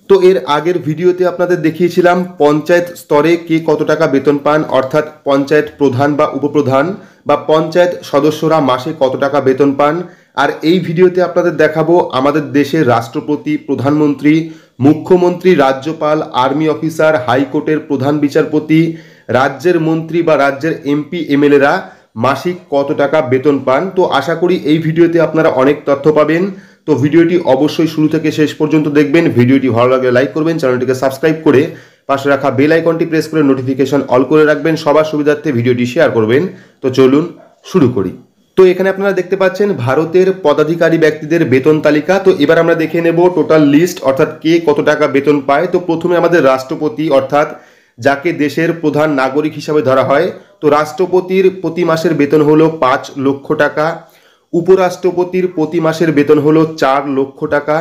তো এর আগের ভিডিওতে আপনাদের দেখিয়েছিলাম পঞ্চায়েত স্তরে কে কত টাকা বেতন পান, অর্থাৎ পঞ্চায়েত প্রধান বা উপপ্রধান বা পঞ্চায়েত সদস্যরা মাসে কত টাকা বেতন পান। আর এই ভিডিওতে আপনাদের দেখাবো আমাদের দেশের রাষ্ট্রপতি, প্রধানমন্ত্রী, মুখ্যমন্ত্রী, রাজ্যপাল, আর্মি অফিসার, হাইকোর্টের প্রধান বিচারপতি, রাজ্যের মন্ত্রী বা রাজ্যের এমপি এমএলএরা মাসিক কত টাকা বেতন পান। তো আশা করি এই ভিডিওতে আপনারা অনেক তথ্য পাবেন। তো ভিডিওটি অবশ্যই শুরু থেকে শেষ পর্যন্ত দেখবেন। ভিডিওটি ভালো লাগলে লাইক করবেন, চ্যানেলটিকে সাবস্ক্রাইব করে পাশে রাখা বেল আইকনটি প্রেস করে নোটিফিকেশন অল করে রাখবেন। সবার সুবিধার্থে ভিডিওটি শেয়ার করবেন। তো চলুন শুরু করি। তো এখানে আপনারা দেখতে পাচ্ছেন ভারতের পদাধিকারী ব্যক্তিদের বেতন তালিকা। তো এবার আমরা দেখে নেব টোটাল লিস্ট, অর্থাৎ কে কত টাকা বেতন পায়। তো প্রথমে আমাদের রাষ্ট্রপতি, অর্থাৎ যাকে দেশের প্রধান নাগরিক হিসাবে ধরা হয়। তো রাষ্ট্রপতির প্রতি মাসের বেতন হলো 5 লক্ষ টাকা। উপরাষ্ট্রপতির প্রতি মাসের বেতন হলো 4 লক্ষ টাকা।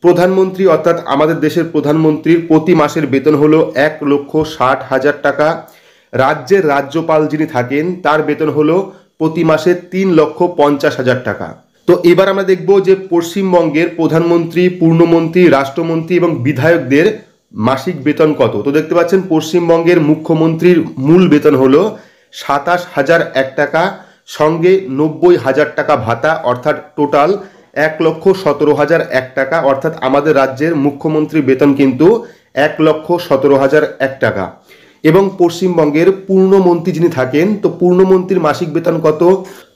প্রধানমন্ত্রী অর্থাৎ আমাদের দেশের প্রধানমন্ত্রীর প্রতি মাসের বেতন হলো 1,60,000 টাকা। রাজ্যের রাজ্যপাল যিনি থাকেন তার বেতন হলো প্রতি মাসে 3,50,000 টাকা। তো এবার আমরা দেখব যে পশ্চিমবঙ্গের প্রধানমন্ত্রী, পূর্ণমন্ত্রী, রাষ্ট্রমন্ত্রী এবং বিধায়কদের মাসিক বেতন কত। তো দেখতে পাচ্ছেন পশ্চিমবঙ্গের মুখ্যমন্ত্রীর মূল বেতন হলো 27,001 টাকা, সঙ্গে 90,000 টাকা ভাতা, অর্থাৎ টোটাল 1,17,001 টাকা। অর্থাৎ আমাদের রাজ্যের মুখ্যমন্ত্রীর বেতন কিন্তু 1,17,001 টাকা। এবং পশ্চিমবঙ্গের পূর্ণমন্ত্রী যিনি থাকেন, তো পূর্ণমন্ত্রীর মাসিক বেতন কত।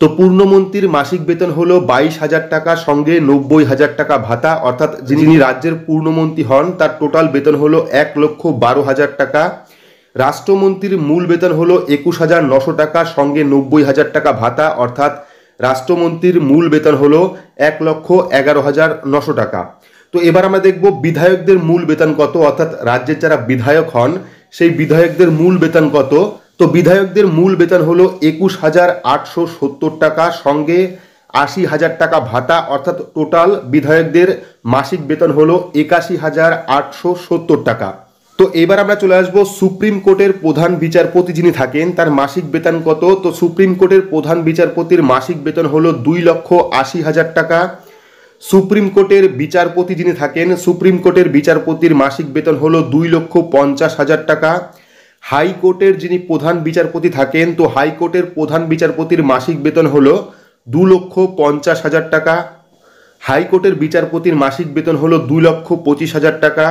তো পূর্ণমন্ত্রীর মাসিক বেতন হলো 22,000 টাকা, সঙ্গে 90,000 টাকা ভাতা। অর্থাৎ যিনি রাজ্যের পূর্ণমন্ত্রী হন তার টোটাল বেতন হলো 1,12,000 টাকা। রাষ্ট্রমন্ত্রীর মূল বেতন হলো 21,900 টাকা, সঙ্গে 90,000 টাকা ভাতা। অর্থাৎ রাষ্ট্রমন্ত্রীর মূল বেতন হলো 1,11,900 টাকা। তো এবার আমরা দেখব বিধায়কদের মূল বেতন কত, অর্থাৎ রাজ্যের যারা বিধায়ক হন সেই বিধায়কদের মূল বেতন কত। তো বিধায়কদের মূল বেতন হলো 21,870 টাকা, সঙ্গে 80,000 টাকা ভাতা। অর্থাৎ টোটাল বিধায়কদের মাসিক বেতন হলো 81,870 টাকা। তো এবার আমরা চলে আসবো সুপ্রিম কোর্টের প্রধান বিচারপতি যিনি থাকেন তার মাসিক বেতন কত। তো সুপ্রিম কোর্টের প্রধান বিচারপতির মাসিক বেতন হলো 2,80,000 টাকা। সুপ্রিম কোর্টের বিচারপতি যিনি থাকেন, সুপ্রিম কোর্টের বিচারপতির মাসিক বেতন হলো 2,50,000 টাকা। হাইকোর্টের যিনি প্রধান বিচারপতি থাকেন, তো হাইকোর্টের প্রধান বিচারপতির মাসিক বেতন হলো 2,50,000 টাকা। হাইকোর্টের বিচারপতির মাসিক বেতন হলো 2,25,000 টাকা।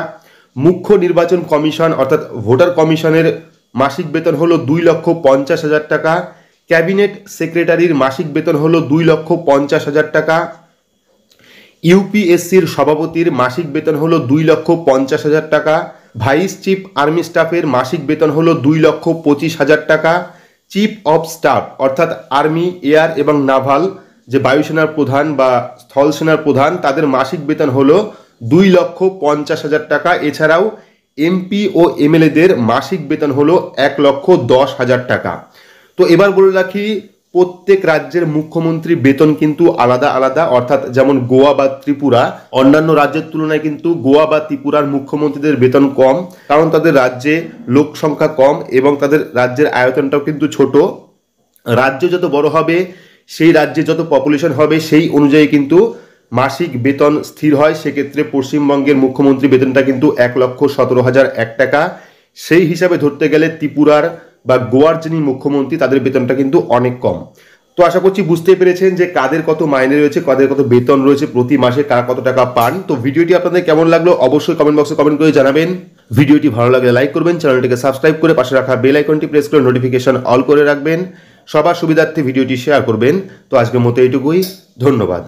মুখ্য নির্বাচন কমিশন অর্থাৎ ভোটার কমিশনের মাসিক বেতন হলো 2,50,000 টাকা। ক্যাবিনেট সেক্রেটারির মাসিক বেতন হলো 2,50,000 টাকা। ইউপিএসসির সভাপতির মাসিক বেতন হলো 2,50,000 টাকা। ভাইস চিফ আর্মি স্টাফের মাসিক বেতন হলো 2,25,000 টাকা। চিফ অফ স্টাফ অর্থাৎ আর্মি, এয়ার এবং নাভাল যে বায়ুসেনার প্রধান বা স্থল সেনার প্রধান তাদের মাসিক বেতন হলো 2,50,000 টাকা। এছাড়াও এমপি ও এমএলএদের মাসিক বেতন হলো 1,10,000 টাকা। তো এবার বলে রাখি প্রত্যেক রাজ্যের মুখ্যমন্ত্রী বেতন কিন্তু আলাদা আলাদা। অর্থাৎ যেমন গোয়া বা ত্রিপুরা, অন্যান্য রাজ্যের তুলনায় কিন্তু গোয়া বা ত্রিপুরার মুখ্যমন্ত্রীদের বেতন কম, কারণ তাদের রাজ্যে লোক সংখ্যা কম এবং তাদের রাজ্যের আয়তনটাও কিন্তু ছোট। রাজ্য যত বড় হবে সেই রাজ্যে যত পপুলেশন হবে সেই অনুযায়ী কিন্তু মাসিক বেতন স্থির হয়। সেক্ষেত্রে পশ্চিমবঙ্গের মুখ্যমন্ত্রী বেতনটা কিন্তু 1,17,001 টাকা। সেই হিসাবে ধরতে গেলে ত্রিপুরার বা গোয়ার যিনি মুখ্যমন্ত্রী তাদের বেতনটা কিন্তু অনেক কম। তো আশা করছি বুঝতে পেরেছেন যে কাদের কত মাইনে রয়েছে, কাদের কত বেতন রয়েছে প্রতি মাসে, কারা কত টাকা পান। তো ভিডিওটি আপনাদের কেমন লাগলো অবশ্যই কমেন্ট বক্সে কমেন্ট করে জানাবেন। ভিডিওটি ভালো লাগলে লাইক করবেন, চ্যানেলটিকে সাবস্ক্রাইব করে পাশে রাখা বেল আইকনটি প্রেস করে নোটিফিকেশন অল করে রাখবেন। সবার সুবিধার্থে ভিডিওটি শেয়ার করবেন। তো আজকের মতো এইটুকুই, ধন্যবাদ।